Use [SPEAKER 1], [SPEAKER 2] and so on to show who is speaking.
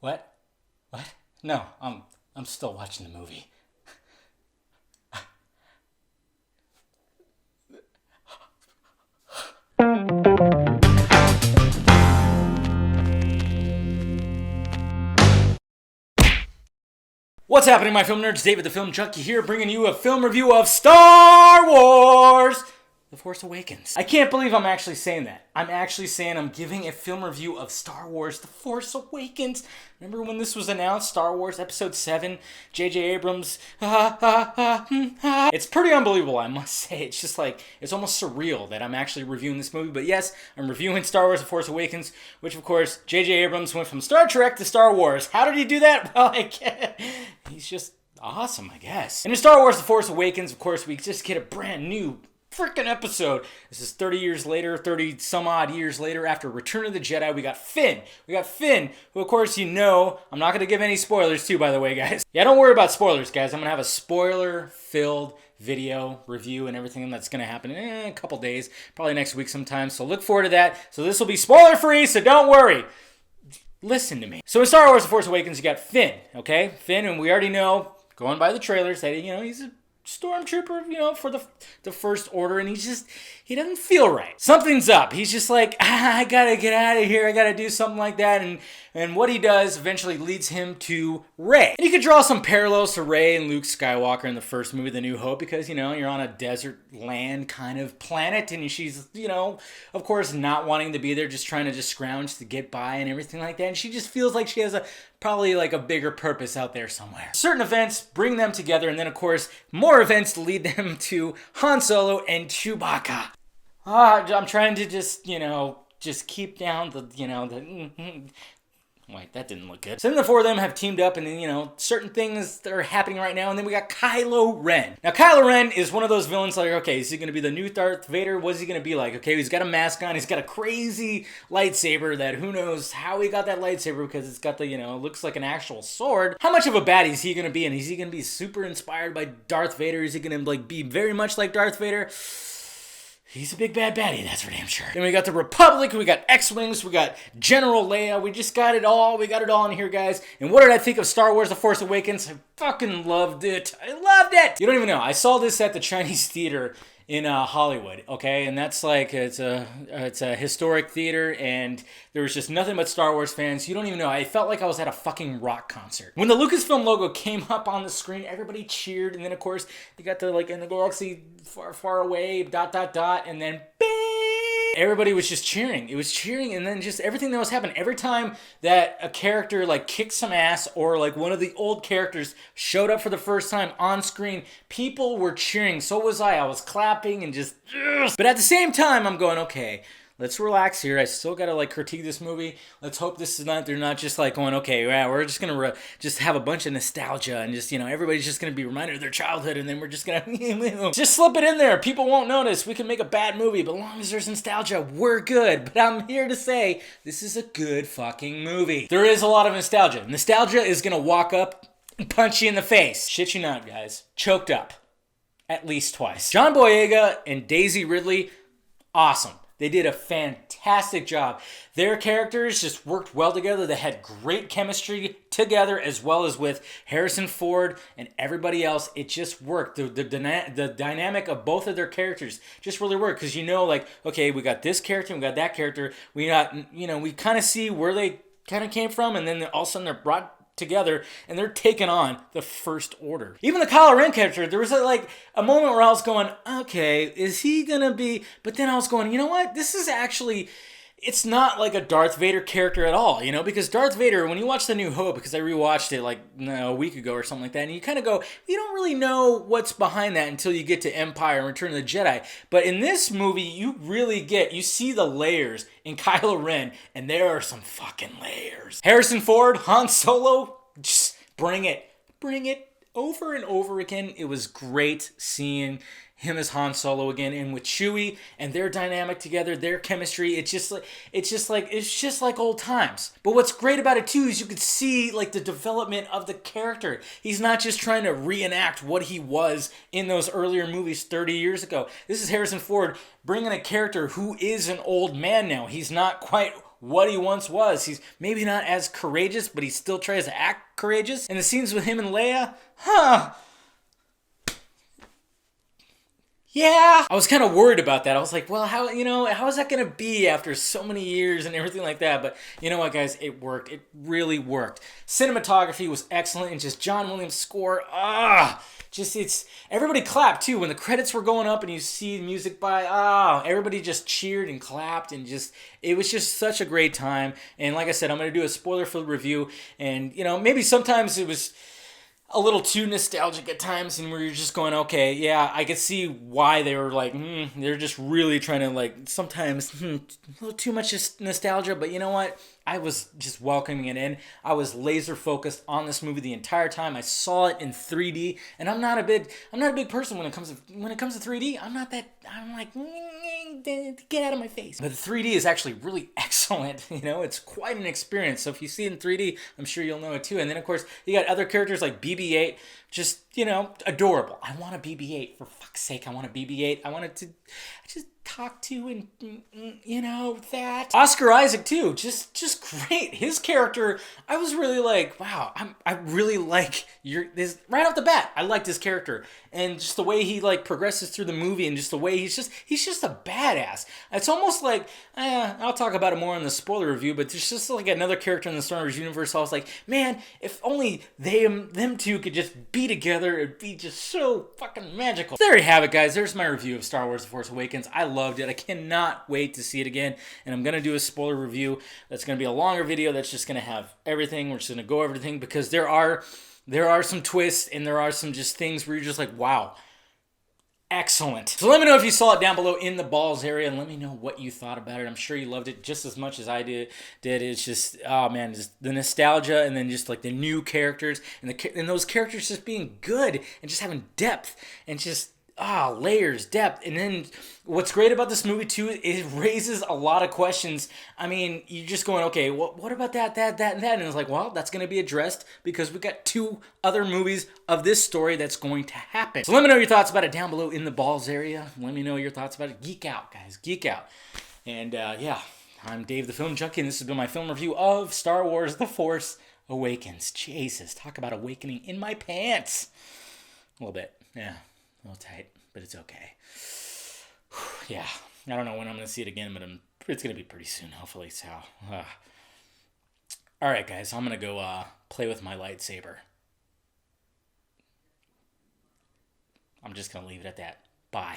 [SPEAKER 1] What? What? No, I'm still watching the movie. What's happening, my film nerds? David the Film Junkie here, bringing you a film review of Star Wars The Force Awakens. I can't believe I'm actually saying that. I'm actually saying I'm giving a film review of Star Wars The Force Awakens. Remember when this was announced? Star Wars Episode 7, J.J. Abrams. It's pretty unbelievable, I must say. It's just like, it's almost surreal that I'm actually reviewing this movie. But yes, I'm reviewing Star Wars The Force Awakens, which of course, J.J. Abrams went from Star Trek to Star Wars. How did he do that? Well, he's just awesome, I guess. And in Star Wars The Force Awakens, of course, we just get a brand new freaking episode. This is 30 years later, 30 some odd years later after Return of the Jedi. We got Finn. Who of course you know, I'm not going to give any spoilers too, by the way, guys. Yeah, don't worry about spoilers, guys. I'm going to have a spoiler-filled video review and everything that's going to happen in a couple days, probably next week sometime. So look forward to that. So this will be spoiler-free, so don't worry. Listen to me. So in Star Wars The Force Awakens, you got Finn, okay? Finn, and we already know, going by the trailers, that, you know, he's a stormtrooper, you know, for the First Order, and he doesn't feel right. Something's up. He's just like, I gotta get out of here. I gotta do something like that, and what he does eventually leads him to Rey. And you could draw some parallels to Rey and Luke Skywalker in the first movie, The New Hope, because, you know, you're on a desert land kind of planet, and she's, you know, of course, not wanting to be there, just trying to just scrounge to get by and everything like that, and she just feels like she has probably like a bigger purpose out there somewhere. Certain events bring them together, and then of course more events lead them to Han Solo and Chewbacca. I'm trying to just, you know, just keep down the, you know, the wait, that didn't look good. So then the four of them have teamed up, and then, you know, certain things that are happening right now, and then we got Kylo Ren. Now, Kylo Ren is one of those villains like, okay, is he going to be the new Darth Vader? What's he going to be like? Okay, he's got a mask on, he's got a crazy lightsaber that who knows how he got that lightsaber, because it's got the, you know, looks like an actual sword. How much of a baddie is he going to be, and is he going to be super inspired by Darth Vader? Is he going to, like, be very much like Darth Vader? He's a big bad baddie, that's for damn sure. Then we got the Republic, we got X-Wings, we got General Leia, we just got it all. We got it all in here, guys. And what did I think of Star Wars The Force Awakens? I fucking loved it. I loved it! You don't even know. I saw this at the Chinese Theater in Hollywood, okay? And that's like, it's a historic theater, and there was just nothing but Star Wars fans. You don't even know. I felt like I was at a fucking rock concert. When the Lucasfilm logo came up on the screen, everybody cheered, and then of course, you got the, like, in the galaxy far, far away, ... and then bing! Everybody was just cheering. It was cheering, and then just everything that was happening. Every time that a character like kicked some ass, or like one of the old characters showed up for the first time on screen, people were cheering. So was I. I was clapping and just, ugh. But at the same time, I'm going, okay, let's relax here. I still gotta like critique this movie. Let's hope this is not, they're not just like going, okay, yeah, we're just gonna just have a bunch of nostalgia and just, you know, everybody's just gonna be reminded of their childhood, and then we're just gonna just slip it in there. People won't notice. We can make a bad movie, but as long as there's nostalgia, we're good. But I'm here to say, this is a good fucking movie. There is a lot of nostalgia. Nostalgia is gonna walk up and punch you in the face. Shit you not, guys. Choked up. At least twice. John Boyega and Daisy Ridley, awesome. They did a fantastic job. Their characters just worked well together. They had great chemistry together, as well as with Harrison Ford and everybody else. It just worked. The dynamic of both of their characters just really worked, because you know, like, okay, we got this character and we got that character. We got, you know, we kind of see where they kind of came from, and then all of a sudden they're brought together, and they're taking on the First Order. Even the Kylo Ren character, there was a moment where I was going, okay, is he gonna be, but then I was going, you know what, this is actually, it's not like a Darth Vader character at all, you know, because Darth Vader, when you watch The New Hope, because I rewatched it like a week ago or something like that, and you kind of go, you don't really know what's behind that until you get to Empire and Return of the Jedi. But in this movie, you really you see the layers in Kylo Ren, and there are some fucking layers. Harrison Ford, Han Solo, just bring it over and over again. It was great seeing him as Han Solo again, and with Chewie and their dynamic together, their chemistry. It's just like old times. But what's great about it too is you could see like the development of the character. He's not just trying to reenact what he was in those earlier movies 30 years ago. This is Harrison Ford bringing a character who is an old man now. He's not quite what he once was. He's maybe not as courageous, but he still tries to act courageous. And the scenes with him and Leia, yeah. I was kind of worried about that. I was like, well, how is that going to be after so many years and everything like that? But you know what, guys? It worked. It really worked. Cinematography was excellent, and just John Williams' score, it's everybody clapped too when the credits were going up and you see music by everybody just cheered and clapped, and it was just such a great time. And like I said, I'm going to do a spoiler-filled review, and maybe sometimes it was a little too nostalgic at times, and where you're just going, okay, yeah, I could see why they were like, they're just really trying to, like, sometimes a little too much nostalgia. But you know what? I was just welcoming it in. I was laser focused on this movie the entire time. I saw it in 3D, and I'm not a big person when it comes to 3D. I'm like, get out of my face. But the 3D is actually really excellent. It's quite an experience. So if you see it in 3D, I'm sure you'll know it too. And then of course you got other characters like BB-8, just adorable. I want a BB-8, for fuck's sake. I want a BB-8. I wanted to just talk to, and that Oscar Isaac too, just great. His character, I was really like, wow, I really like this right off the bat. I liked his character, and just the way he like progresses through the movie, and just the way he's just a badass. It's almost like I'll talk about it more in the spoiler review, but there's just like another character in the Star Wars universe. I was like, man, if only them two could just be together, it'd be just so fucking magical. So there you have it, guys. There's my review of Star Wars: The Force Awakens. I loved it. I cannot wait to see it again, and I'm gonna do a spoiler review. That's gonna be a longer video. That's just gonna have everything. We're just gonna go over everything, because there are some twists, and there are some just things where you're just like, wow, excellent. So let me know if you saw it down below in the balls area, and let me know what you thought about it. I'm sure you loved it just as much as I did. It's just, oh man, just the nostalgia, and then just like the new characters, and those characters just being good, and just having depth, and just layers, depth. And then what's great about this movie too, it raises a lot of questions. I mean, you're just going, okay, what about that, and that? And it's like, well, that's going to be addressed, because we got 2 other movies of this story that's going to happen. So let me know your thoughts about it down below in the balls area. Let me know your thoughts about it. Geek out, guys. Geek out. And yeah, I'm Dave the Film Junkie, and this has been my film review of Star Wars: The Force Awakens. Jesus, talk about awakening in my pants. A little bit, yeah. A little tight, but it's okay. Yeah, I don't know when I'm going to see it again, but it's going to be pretty soon, hopefully. So, all right, guys, I'm going to go play with my lightsaber. I'm just going to leave it at that. Bye.